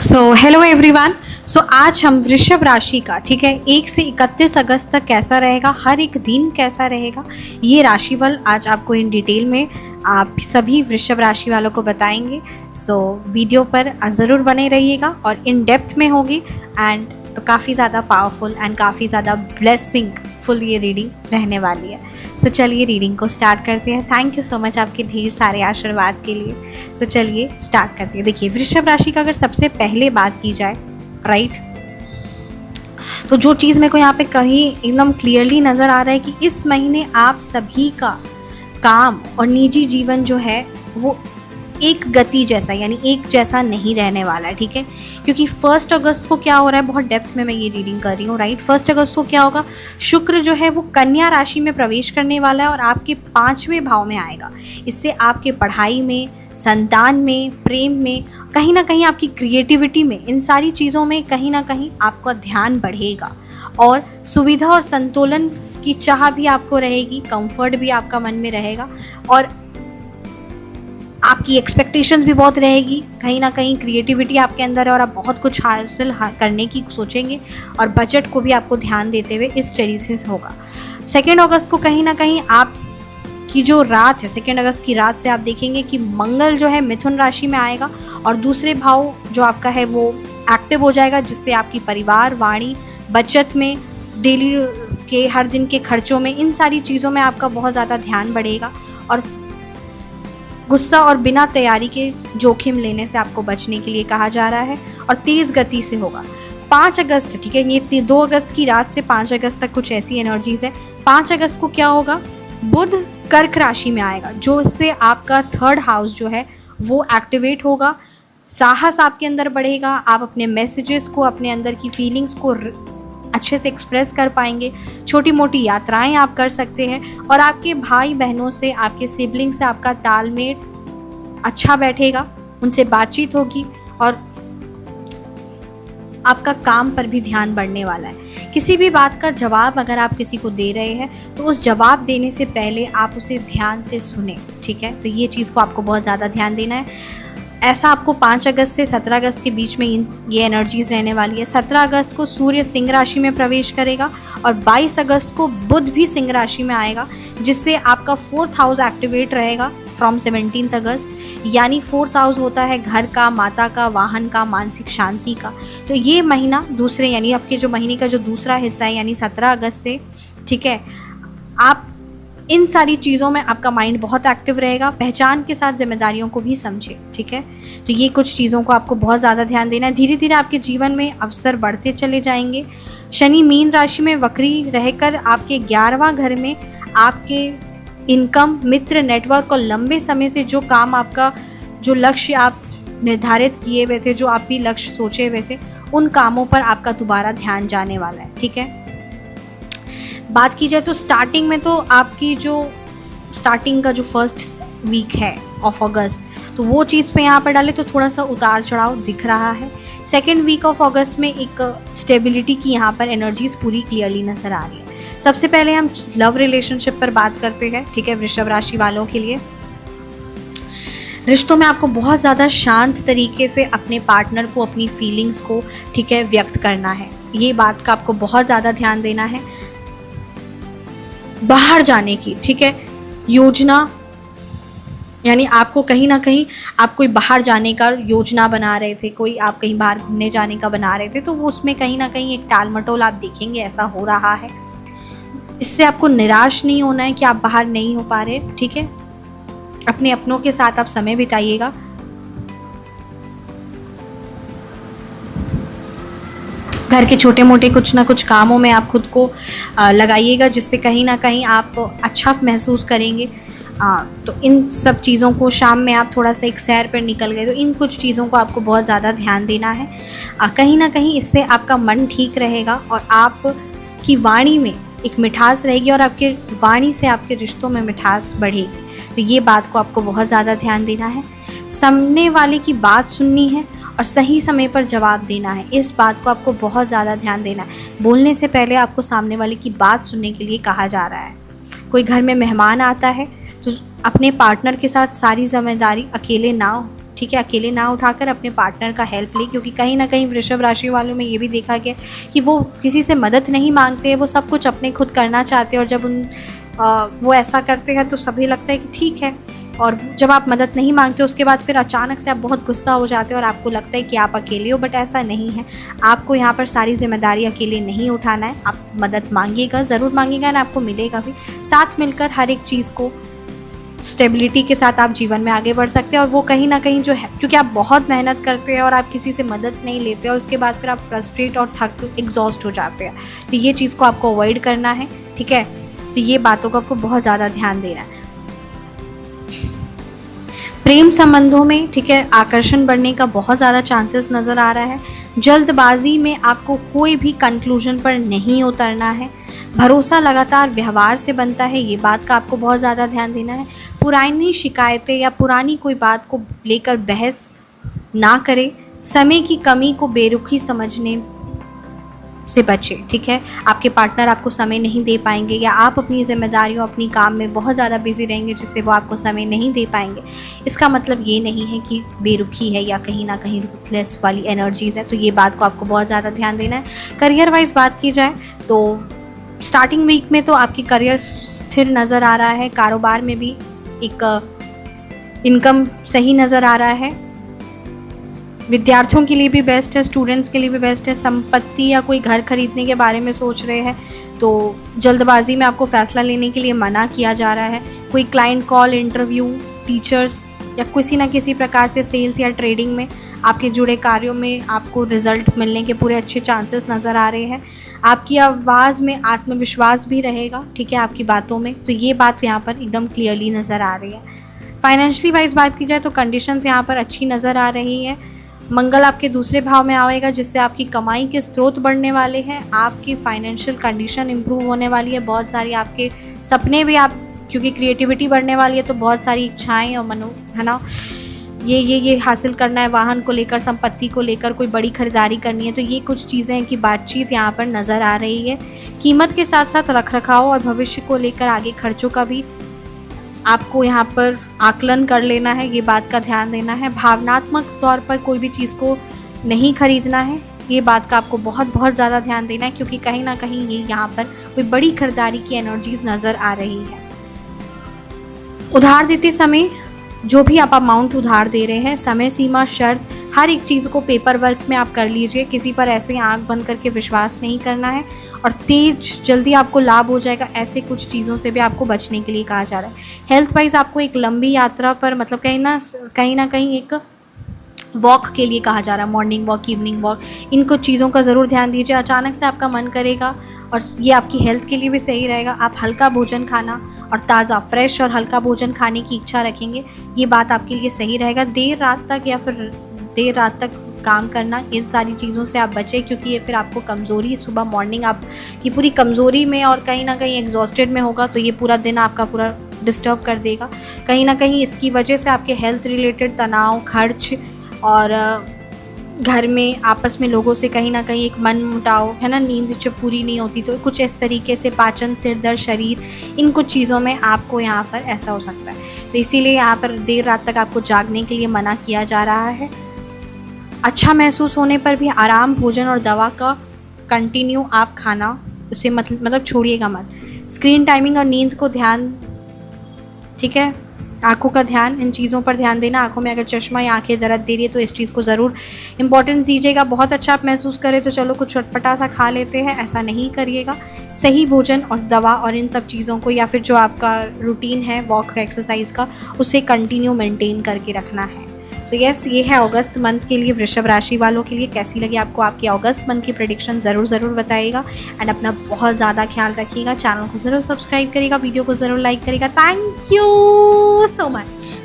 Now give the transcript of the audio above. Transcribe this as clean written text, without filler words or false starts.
Hello everyone. आज हम वृषभ राशि का, ठीक है, 1 से 31 अगस्त तक कैसा रहेगा, हर एक दिन कैसा रहेगा, ये राशिफल आज आपको इन डिटेल में आप सभी वृषभ राशि वालों को बताएंगे। वीडियो पर ज़रूर बने रहिएगा और इन डेप्थ में होगी एंड तो काफ़ी ज़्यादा पावरफुल एंड काफ़ी ज़्यादा ब्लेसिंग फुल ये रीडिंग रहने वाली है। चलिए रीडिंग को स्टार्ट करते हैं। थैंक यू सो मच आपके ढेर सारे आशीर्वाद के लिए। चलिए स्टार्ट करते हैं। देखिए, वृषभ राशि का अगर सबसे पहले बात की जाए, राइट, तो जो चीज़ मेरे को यहाँ पे कहीं एकदम क्लियरली नज़र आ रहा है कि इस महीने आप सभी का काम और निजी जीवन जो है वो एक गति जैसा, यानी एक जैसा नहीं रहने वाला है, ठीक है। क्योंकि 1 अगस्त को क्या हो रहा है, बहुत डेप्थ में मैं ये रीडिंग कर रही हूँ, राइट। 1 अगस्त को क्या होगा, शुक्र जो है वो कन्या राशि में प्रवेश करने वाला है और आपके 5वें भाव में आएगा। इससे आपके पढ़ाई में, संतान में, प्रेम में, कहीं ना कहीं आपकी क्रिएटिविटी में, इन सारी चीज़ों में कहीं ना कहीं आपका ध्यान बढ़ेगा और सुविधा और संतुलन की चाह भी आपको रहेगी, कंफर्ट भी आपका मन में रहेगा और आपकी एक्सपेक्टेशंस भी बहुत रहेगी। कहीं ना कहीं क्रिएटिविटी आपके अंदर है और आप बहुत कुछ हासिल करने की सोचेंगे और बजट को भी आपको ध्यान देते हुए इस तरीके से होगा। 2 अगस्त को कहीं ना कहीं आप की जो रात है, 2 अगस्त की रात से आप देखेंगे कि मंगल जो है मिथुन राशि में आएगा और दूसरे भाव जो आपका है वो एक्टिव हो जाएगा, जिससे आपकी परिवार, वाणी, बचत में, डेली के हर दिन के खर्चों में, इन सारी चीज़ों में आपका बहुत ज़्यादा ध्यान बढ़ेगा और गुस्सा और बिना तैयारी के जोखिम लेने से आपको बचने के लिए कहा जा रहा है और तेज़ गति से होगा। 5 अगस्त, ठीक है, ये 2 अगस्त की रात से 5 अगस्त तक कुछ ऐसी एनर्जीज है। 5 अगस्त को क्या होगा, बुध कर्क राशि में आएगा, जो इससे आपका 3rd हाउस जो है वो एक्टिवेट होगा। साहस आपके अंदर बढ़ेगा, आप अपने मैसेजेस को, अपने अंदर की फीलिंग्स को अच्छे से एक्सप्रेस कर पाएंगे। छोटी मोटी यात्राएं आप कर सकते हैं और आपके भाई बहनों से, आपके सिबलिंग से आपका तालमेल अच्छा बैठेगा, उनसे बातचीत होगी और आपका काम पर भी ध्यान बढ़ने वाला है। किसी भी बात का जवाब अगर आप किसी को दे रहे हैं तो उस जवाब देने से पहले आप उसे ध्यान से सुने, ठीक है। तो ये चीज़ को आपको बहुत ज़्यादा ध्यान देना है। ऐसा आपको 5 अगस्त से 17 अगस्त के बीच में ये एनर्जीज रहने वाली है। 17 अगस्त को सूर्य सिंह राशि में प्रवेश करेगा और 22 अगस्त को बुध भी सिंह राशि में आएगा, जिससे आपका 4th हाउस एक्टिवेट रहेगा फ्रॉम 17 अगस्त। यानी 4th हाउस होता है घर का, माता का, वाहन का, मानसिक शांति का। तो ये महीना दूसरे, यानी आपके जो महीने का जो दूसरा हिस्सा है, यानी 17 अगस्त से, ठीक है, आप इन सारी चीज़ों में आपका माइंड बहुत एक्टिव रहेगा। पहचान के साथ जिम्मेदारियों को भी समझे, ठीक है। तो ये कुछ चीज़ों को आपको बहुत ज़्यादा ध्यान देना है। धीरे धीरे आपके जीवन में अवसर बढ़ते चले जाएंगे। शनि मीन राशि में वक्री रहकर आपके 11वां घर में आपके इनकम, मित्र, नेटवर्क और लंबे समय से जो काम, आपका जो लक्ष्य आप निर्धारित किए हुए थे, जो आप भी लक्ष्य सोचे हुए थे, उन कामों पर आपका दोबारा ध्यान जाने वाला है, ठीक है। बात की जाए तो स्टार्टिंग में तो आपकी जो स्टार्टिंग का जो 1st वीक है ऑफ अगस्त, तो वो चीज़ पे यहाँ पर डाले तो थोड़ा सा उतार चढ़ाव दिख रहा है। 2nd वीक ऑफ अगस्त में एक स्टेबिलिटी की यहाँ पर एनर्जीज पूरी क्लियरली नज़र आ रही है। सबसे पहले हम लव रिलेशनशिप पर बात करते हैं, ठीक है, वृषभ राशि वालों के लिए। रिश्तों में आपको बहुत ज़्यादा शांत तरीके से अपने पार्टनर को, अपनी फीलिंग्स को, ठीक है, व्यक्त करना है। ये बात का आपको बहुत ज़्यादा ध्यान देना है। बाहर जाने की, ठीक है, योजना, यानी आपको कहीं ना कहीं आप कोई बाहर जाने का योजना बना रहे थे, कोई आप कहीं बाहर घूमने जाने का बना रहे थे, तो वो उसमें कहीं ना कहीं एक टाल मटोल आप देखेंगे, ऐसा हो रहा है। इससे आपको निराश नहीं होना है कि आप बाहर नहीं हो पा रहे, ठीक है। अपने अपनों के साथ आप समय बिताइएगा। घर के छोटे मोटे कुछ ना कुछ कामों में आप खुद को लगाइएगा, जिससे कहीं ना कहीं आप अच्छा महसूस करेंगे। तो इन सब चीज़ों को, शाम में आप थोड़ा सा एक सैर पर निकल गए, तो इन कुछ चीज़ों को आपको बहुत ज़्यादा ध्यान देना है। कहीं ना कहीं इससे आपका मन ठीक रहेगा और आपकी वाणी में एक मिठास रहेगी और आपके वाणी से आपके रिश्तों में मिठास बढ़ेगी। तो ये बात को आपको बहुत ज़्यादा ध्यान देना है। सामने वाले की बात सुननी है और सही समय पर जवाब देना है। इस बात को आपको बहुत ज़्यादा ध्यान देना है। बोलने से पहले आपको सामने वाले की बात सुनने के लिए कहा जा रहा है। कोई घर में मेहमान आता है तो अपने पार्टनर के साथ सारी जिम्मेदारी अकेले ना ठीक है, अकेले ना उठाकर अपने पार्टनर का हेल्प लें, क्योंकि कहीं ना कहीं वृषभ राशि वालों में ये भी देखा गया कि वो किसी से मदद नहीं मांगते हैं, वो सब कुछ अपने खुद करना चाहते हैं, और जब वो ऐसा करते हैं तो सभी लगता है कि ठीक है, और जब आप मदद नहीं मांगते उसके बाद फिर अचानक से आप बहुत गुस्सा हो जाते हैं और आपको लगता है कि आप अकेले हो, बट ऐसा नहीं है। आपको यहाँ पर सारी जिम्मेदारी अकेले नहीं उठाना है, आप मदद मांगिएगा, ज़रूर मांगिएगा ना, आपको मिलेगा भी। साथ मिलकर हर एक चीज़ को स्टेबिलिटी के साथ आप जीवन में आगे बढ़ सकते हैं, और वो कहीं ना कहीं जो है, क्योंकि आप बहुत मेहनत करते हैं और आप किसी से मदद नहीं लेते और उसके बाद फिर आप फ्रस्ट्रेट और एग्जॉस्ट हो जाते हैं, तो ये चीज़ को आपको अवॉइड करना है, ठीक है। तो ये बातों को आपको बहुत ज़्यादा ध्यान देना है। प्रेम संबंधों में, ठीक है, आकर्षण बढ़ने का बहुत ज़्यादा चांसेस नज़र आ रहा है। जल्दबाजी में आपको कोई भी कंक्लूजन पर नहीं उतरना है। भरोसा लगातार व्यवहार से बनता है, ये बात का आपको बहुत ज़्यादा ध्यान देना है। पुरानी शिकायतें या पुरानी कोई बात को लेकर बहस ना करें। समय की कमी को बेरुखी समझने से बचे, ठीक है। आपके पार्टनर आपको समय नहीं दे पाएंगे, या आप अपनी जिम्मेदारियों, अपनी काम में बहुत ज़्यादा बिजी रहेंगे जिससे वो आपको समय नहीं दे पाएंगे। इसका मतलब ये नहीं है कि बेरुखी है या कहीं ना कहीं रूथलेस वाली एनर्जीज़ है, तो ये बात को आपको बहुत ज़्यादा ध्यान देना है। करियर वाइज बात की जाए तो स्टार्टिंग वीक में तो आपकी करियर स्थिर नज़र आ रहा है, कारोबार में भी एक इनकम सही नज़र आ रहा है। विद्यार्थियों के लिए भी बेस्ट है, स्टूडेंट्स के लिए भी बेस्ट है। संपत्ति या कोई घर खरीदने के बारे में सोच रहे हैं तो जल्दबाजी में आपको फैसला लेने के लिए मना किया जा रहा है। कोई क्लाइंट कॉल, इंटरव्यू, टीचर्स या किसी न किसी प्रकार से सेल्स या ट्रेडिंग में आपके जुड़े कार्यों में आपको रिजल्ट मिलने के पूरे अच्छे चांसेस नज़र आ रहे हैं। आपकी आवाज़ में आत्मविश्वास भी रहेगा, ठीक है, आपकी बातों में, तो ये बात यहाँ पर एकदम क्लियरली नज़र आ रही है। फाइनेंशियली वाइज बात की जाए तो कंडीशंस यहाँ पर अच्छी नज़र आ रही है। मंगल आपके दूसरे भाव में आएगा, जिससे आपकी कमाई के स्रोत बढ़ने वाले हैं, आपकी फाइनेंशियल कंडीशन इंप्रूव होने वाली है। बहुत सारी आपके सपने भी, आप क्योंकि क्रिएटिविटी बढ़ने वाली है तो बहुत सारी इच्छाएं और मनो, है ना, ये हासिल करना है, वाहन को लेकर, संपत्ति को लेकर कोई बड़ी खरीदारी करनी है, तो ये कुछ चीज़ें हैं कि बातचीत यहाँ पर नज़र आ रही है। कीमत के साथ साथ रखरखाव और भविष्य को लेकर आगे खर्चों का भी आपको यहाँ पर आकलन कर लेना है, ये बात का ध्यान देना है। भावनात्मक तौर पर कोई भी चीज़ को नहीं खरीदना है, ये बात का आपको बहुत ज़्यादा ध्यान देना है, क्योंकि कहीं ना कहीं ये यहाँ पर कोई बड़ी खरीदारी की एनर्जीज नज़र आ रही है। उधार देते समय जो भी आप अमाउंट उधार दे रहे हैं, समय सीमा, शर्त, हर एक चीज़ को पेपर वर्क में आप कर लीजिए। किसी पर ऐसे आंख बंद करके विश्वास नहीं करना है, और जल्दी आपको लाभ हो जाएगा, ऐसे कुछ चीज़ों से भी आपको बचने के लिए कहा जा रहा है। हेल्थ वाइज आपको एक लंबी यात्रा पर, मतलब कहीं ना कहीं एक वॉक के लिए कहा जा रहा है, मॉर्निंग वॉक, इवनिंग वॉक, इन कुछ चीज़ों का ज़रूर ध्यान दीजिए। अचानक से आपका मन करेगा, और ये आपकी हेल्थ के लिए भी सही रहेगा। आप हल्का भोजन खाना और ताज़ा, फ्रेश और हल्का भोजन खाने की इच्छा रखेंगे, ये बात आपके लिए सही रहेगा। देर रात तक या फिर देर रात तक काम करना, इन सारी चीज़ों से आप बचें, क्योंकि ये फिर आपको कमज़ोरी, सुबह मॉर्निंग आपकी पूरी कमज़ोरी में और कहीं ना कहीं एग्जॉस्टेड में होगा, तो ये पूरा दिन आपका पूरा डिस्टर्ब कर देगा। कहीं ना कहीं इसकी वजह से आपके हेल्थ रिलेटेड तनाव, खर्च और घर में आपस में लोगों से कहीं ना कहीं एक मन मुटाव, है ना, नींद जब पूरी नहीं होती तो कुछ इस तरीके से, पाचन, सिर दर्द, शरीर, इन कुछ चीज़ों में आपको यहाँ पर ऐसा हो सकता है। तो इसीलिए यहाँ पर देर रात तक आपको जागने के लिए मना किया जा रहा है। अच्छा महसूस होने पर भी आराम, भोजन और दवा का कंटिन्यू आप खाना, उसे मतलब छोड़िएगा मत। स्क्रीन टाइमिंग और नींद को ध्यान, ठीक है, आँखों का ध्यान, इन चीज़ों पर ध्यान देना। आँखों में अगर चश्मा या आँखें दर्द दे रही है तो इस चीज़ को ज़रूर इंपॉर्टेंस दीजिएगा। बहुत अच्छा आप महसूस करें तो चलो कुछ चटपटा सा खा लेते हैं, ऐसा नहीं करिएगा। सही भोजन और दवा और इन सब चीज़ों को, या फिर जो आपका रूटीन है वॉक, एक्सरसाइज का, उसे कंटिन्यू मेंटेन करके रखना है। सो यस, ये है अगस्त मंथ के लिए वृषभ राशि वालों के लिए। कैसी लगी आपको आपकी अगस्त मंथ की प्रेडिक्शन ज़रूर बताइएगा, एंड अपना बहुत ज़्यादा ख्याल रखिएगा। चैनल को ज़रूर सब्सक्राइब करिएगा, वीडियो को ज़रूर लाइक करिएगा। Thank you so much.